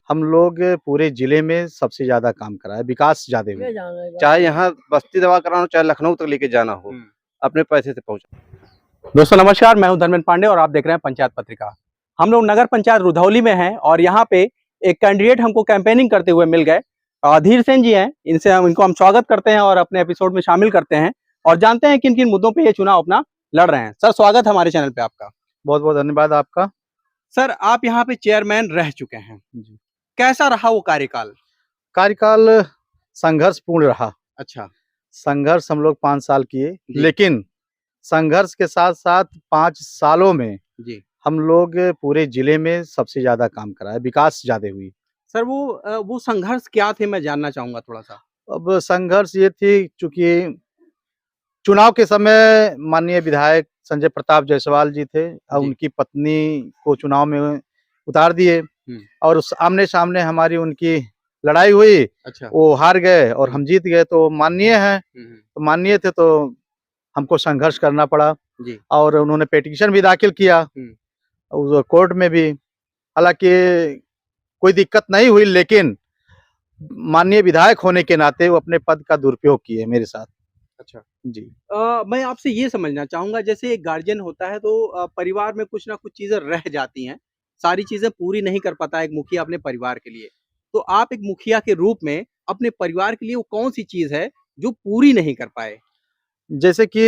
हम लोग पूरे जिले में सबसे ज्यादा काम करा है, विकास ज्यादा हुआ है। चाहे यहाँ बस्ती दवा कराना हो, चाहे लखनऊ तक लेके जाना हो, अपने पैसे से पहुंचा। दोस्तों नमस्कार, मैं हूं धर्मेंद्र पांडे और आप देख रहे हैं पंचायत पत्रिका। हम लोग नगर पंचायत रुधौली में हैं और यहाँ पे एक कैंडिडेट हमको कैंपेनिंग करते हुए मिल गए। धीर सेन जी हैं, इनको हम स्वागत करते हैं और अपने एपिसोड में शामिल करते हैं और जानते हैं किन किन मुद्दों पे ये चुनाव अपना लड़ रहे हैं। सर स्वागत हमारे चैनल पे आपका। बहुत बहुत धन्यवाद आपका। सर आप यहाँ पे चेयरमैन रह चुके हैं, कैसा रहा वो कार्यकाल? कार्यकाल संघर्षपूर्ण रहा। अच्छा, संघर्ष हम लोग 5 साल किए, लेकिन संघर्ष के साथ साथ 5 सालों में जी हम लोग पूरे जिले में सबसे ज्यादा काम करा है, विकास ज्यादा हुई। सर वो संघर्ष क्या थे, मैं जानना चाहूंगा थोड़ा सा। अब संघर्ष ये थी, चूंकि चुनाव के समय माननीय विधायक संजय प्रताप जायसवाल जी थे और उनकी पत्नी को चुनाव में उतार दिए और आमने सामने हमारी उनकी लड़ाई हुई। अच्छा, वो हार गए और हम जीत गए, तो माननीय हैं, तो माननीय थे तो हमको संघर्ष करना पड़ा जी। और उन्होंने पिटीशन भी दाखिल किया उस कोर्ट में भी। हालांकि कोई दिक्कत नहीं हुई, लेकिन माननीय विधायक होने के नाते वो अपने पद का दुरुपयोग किए मेरे साथ। अच्छा जी। मैं आपसे ये समझना चाहूंगा, जैसे एक गार्जियन होता है तो परिवार में कुछ ना कुछ चीजें रह जाती हैं, सारी चीजें पूरी नहीं कर पाता एक मुखिया अपने परिवार के लिए। तो आप एक मुखिया के रूप में अपने परिवार के लिए वो कौन सी चीज है जो पूरी नहीं कर पाए? जैसे कि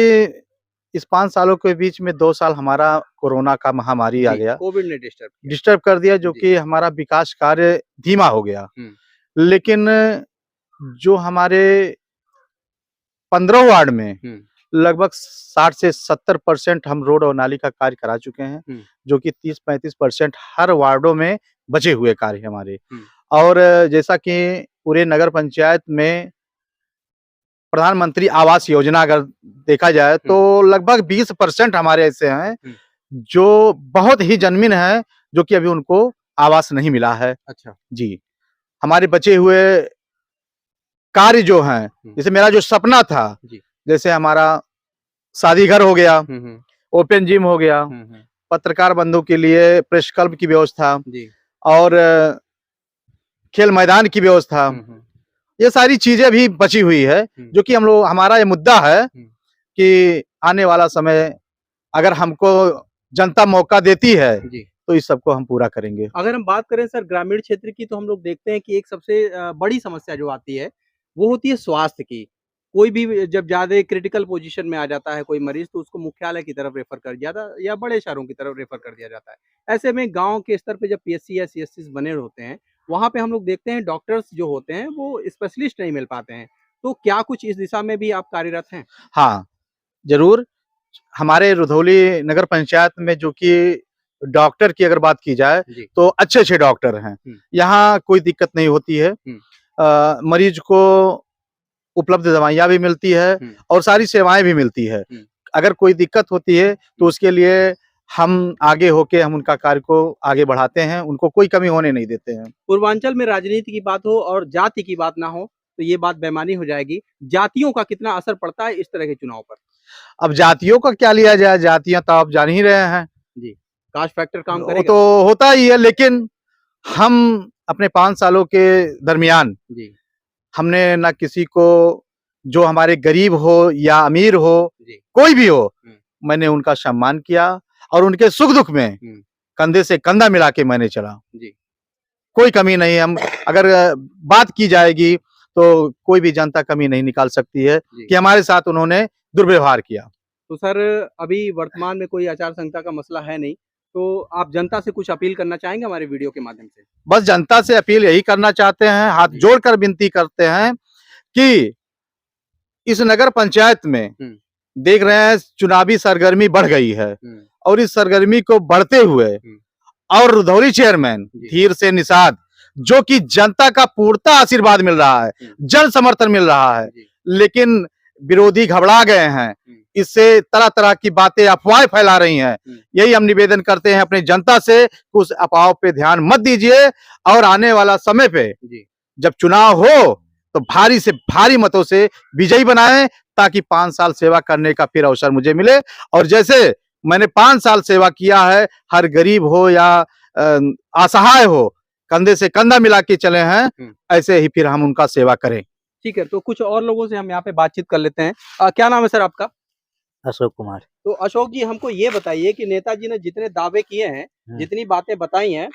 इस 5 सालों के बीच में 2 साल हमारा कोरोना का महामारी आ गया, कोविड ने डिस्टर्ब कर दिया, जो कि हमारा विकास कार्य धीमा हो गया। लेकिन जो हमारे 15 वार्ड में लगभग 60 से 70% हम रोड और नाली का कार्य करा चुके हैं, जो कि 30-35% हर वार्डों में बचे हुए कार्य हैं हमारे। और जैसा कि पूरे नगर पंचायत में प्रधानमंत्री आवास योजना अगर देखा जाए तो लगभग 20% हमारे ऐसे हैं जो बहुत ही जन्मीन है, जो कि अभी उनको आवास नहीं मिला है। अच्छा जी। हमारे बचे हुए कार्य जो हैं, जैसे मेरा जो सपना था, जैसे हमारा शादी घर हो गया, ओपन जिम हो गया, पत्रकार बंधु के लिए प्रेस क्लब की व्यवस्था और खेल मैदान की व्यवस्था, ये सारी चीजें भी बची हुई है, जो कि हमारा ये मुद्दा है कि आने वाला समय अगर हमको जनता मौका देती है तो इस सबको हम पूरा करेंगे। अगर हम बात करें सर ग्रामीण क्षेत्र की, तो हम लोग देखते हैं कि एक सबसे बड़ी समस्या जो आती है वो होती है स्वास्थ्य की। कोई भी जब ज्यादा क्रिटिकल पोजीशन में आ जाता है कोई मरीज, तो उसको मुख्यालय की तरफ रेफर कर दिया जाता है या बड़े शहरों की तरफ रेफर कर दिया जाता है। ऐसे में गांव के स्तर पे जब पीएचसी या सीएचसी बने होते हैं, वहां पे हम लोग देखते हैं डॉक्टर्स जो होते हैं वो स्पेशलिस्ट नहीं मिल पाते हैं। तो क्या कुछ इस दिशा में भी आप कार्यरत हैं? हाँ जरूर। हमारे रुधौली नगर पंचायत में जो कि डॉक्टर की अगर बात की जाए तो अच्छे अच्छे डॉक्टर हैं, यहाँ कोई दिक्कत नहीं होती है। मरीज को उपलब्ध दवाइयाँ भी मिलती है और सारी सेवाएं भी मिलती है। अगर कोई दिक्कत होती है तो उसके लिए हम आगे होके हम उनका कार्य को आगे बढ़ाते हैं, उनको कोई कमी होने नहीं देते हैं। पूर्वांचल में राजनीति की बात हो और जाति की बात ना हो तो ये बात बेमानी हो जाएगी। जातियों का कितना असर पड़ता है इस तरह के चुनाव पर? अब जातियों का क्या लिया जाए, जातियां तो आप जान ही रहे हैं जी। कास्ट फैक्टर काम करेगा? वो तो होता ही है, लेकिन हम अपने 5 सालों के दरमियान हमने ना किसी को, जो हमारे गरीब हो या अमीर हो, कोई भी हो, मैंने उनका सम्मान किया और उनके सुख दुख में कंधे से कंधा मिला के मैंने चला। कोई कमी नहीं। हम अगर बात की जाएगी तो कोई भी जनता कमी नहीं निकाल सकती है कि हमारे साथ उन्होंने दुर्व्यवहार किया। तो सर अभी वर्तमान में कोई आचार संहिता का मसला है नहीं, तो आप जनता से कुछ अपील करना चाहेंगे हमारे वीडियो के माध्यम से? बस जनता से अपील यही करना चाहते हैं, हाथ जोड़कर विनती करते हैं कि इस नगर पंचायत में देख रहे हैं चुनावी सरगर्मी बढ़ गई है और इस सरगर्मी को बढ़ते हुए और रुधौली चेयरमैन धीर सेन निषाद, जो कि जनता का पूर्णतः आशीर्वाद मिल रहा है, जन समर्थन मिल रहा है, लेकिन विरोधी घबरा गए हैं, इससे तरह तरह की बातें अफवाहें फैला रही हैं। यही हम निवेदन करते हैं अपनी जनता से, उस अफवाह पे ध्यान मत दीजिए और आने वाला समय पे जब चुनाव हो तो भारी से भारी मतों से विजयी बनाएं, ताकि 5 साल सेवा करने का फिर अवसर मुझे मिले। और जैसे मैंने 5 साल सेवा किया है, हर गरीब हो या असहाय हो, कंधे से कंधा मिला के चले हैं, ऐसे ही फिर हम उनका सेवा करें। ठीक है, तो कुछ और लोगों से हम यहाँ पे बातचीत कर लेते हैं। क्या नाम है सर आपका? अशोक कुमार। तो अशोक जी, हमको ये बताइए कि नेताजी ने जितने दावे किए हैं, जितनी बातें बताई हैं,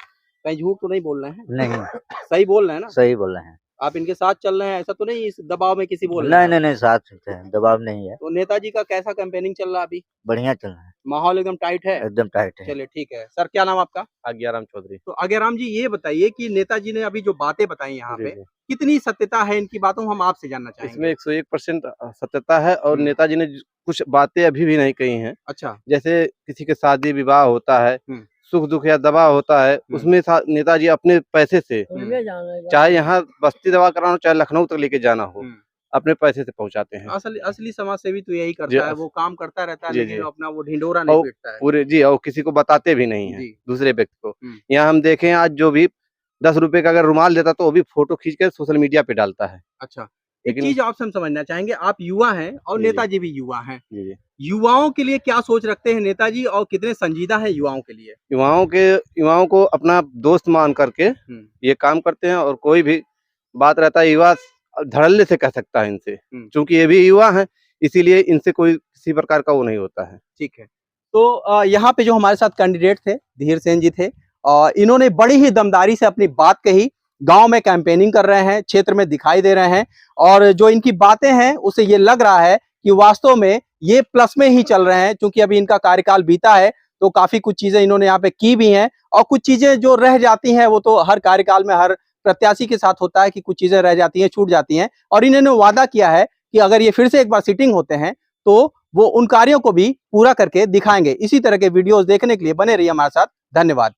कहीं झूठ तो नहीं बोल रहे हैं? नहीं, सही बोल रहे हैं ना? सही बोल रहे हैं। आप इनके साथ चल रहे हैं, ऐसा तो नहीं इस दबाव में किसी बोल रहे नहीं हैं? नहीं नहीं, साथ है, दबाव नहीं है, तो नेताजी का कैसा कैंपेनिंग चल रहा है अभी? बढ़िया चल रहा है, माहौल एकदम टाइट है? एकदम टाइट है। चलिए ठीक है। सर क्या नाम आपका? आज्ञाराम चौधरी। तो आज्ञाराम जी, ये बताइए कि नेताजी ने अभी जो बातें बताई यहाँ जी, पे, जी। कितनी सत्यता है इनकी बातों, हम आपसे जानना चाहेंगे। इसमें 101% सत्यता है और नेताजी ने कुछ बातें अभी भी नहीं कही हैं। अच्छा। जैसे किसी के शादी विवाह होता है, हम्म। सुख दुख या दवा होता है, उसमें नेताजी अपने पैसे से, चाहे यहाँ बस्ती दवा कराना, चाहे लखनऊ तक लेके जाना हो, अपने पैसे से पहुंचाते हैं। असली समाज सेवी तो यही जी, करता है, वो काम करता रहता है, जी, लेकिन जी। अपना वो ढिंडोरा नहीं और पीटता है। पूरे जी, और किसी को बताते भी नहीं है जी। दूसरे व्यक्ति को। यहाँ हम देखें, आज जो भी 10 रुपए का अगर रुमाल देता तो वो भी फोटो खींच कर सोशल मीडिया पे डालता है। अच्छा, एक लेकिन चीज आपसे हम समझना चाहेंगे, आप युवा हैं और जी, जी। नेताजी भी युवा हैं। जी, जी। युवाओं के लिए क्या सोच रखते हैं नेताजी, और कितने संजीदा हैं युवाओं के लिए? युवाओं को अपना दोस्त मान करके ये काम करते हैं, और कोई भी बात रहता है युवा धड़ल्ले से कह सकता है इनसे, क्योंकि ये भी युवा हैं, इसीलिए इनसे कोई किसी प्रकार का वो नहीं होता है। ठीक है। तो यहाँ पे जो हमारे साथ कैंडिडेट थे, धीर सेन जी थे, इन्होंने बड़ी ही दमदारी से अपनी बात कही। गांव में कैंपेनिंग कर रहे हैं, क्षेत्र में दिखाई दे रहे हैं, और जो इनकी बातें हैं उससे ये लग रहा है कि वास्तव में ये प्लस में ही चल रहे हैं, क्योंकि अभी इनका कार्यकाल बीता है तो काफी कुछ चीजें इन्होंने यहाँ पे की भी हैं, और कुछ चीजें जो रह जाती हैं वो तो हर कार्यकाल में हर प्रत्याशी के साथ होता है कि कुछ चीजें रह जाती हैं, छूट जाती हैं, और इन्होंने वादा किया है कि अगर ये फिर से एक बार सिटिंग होते हैं तो वो उन कार्यों को भी पूरा करके दिखाएंगे। इसी तरह के वीडियोस देखने के लिए बने रहिए हमारे साथ। धन्यवाद।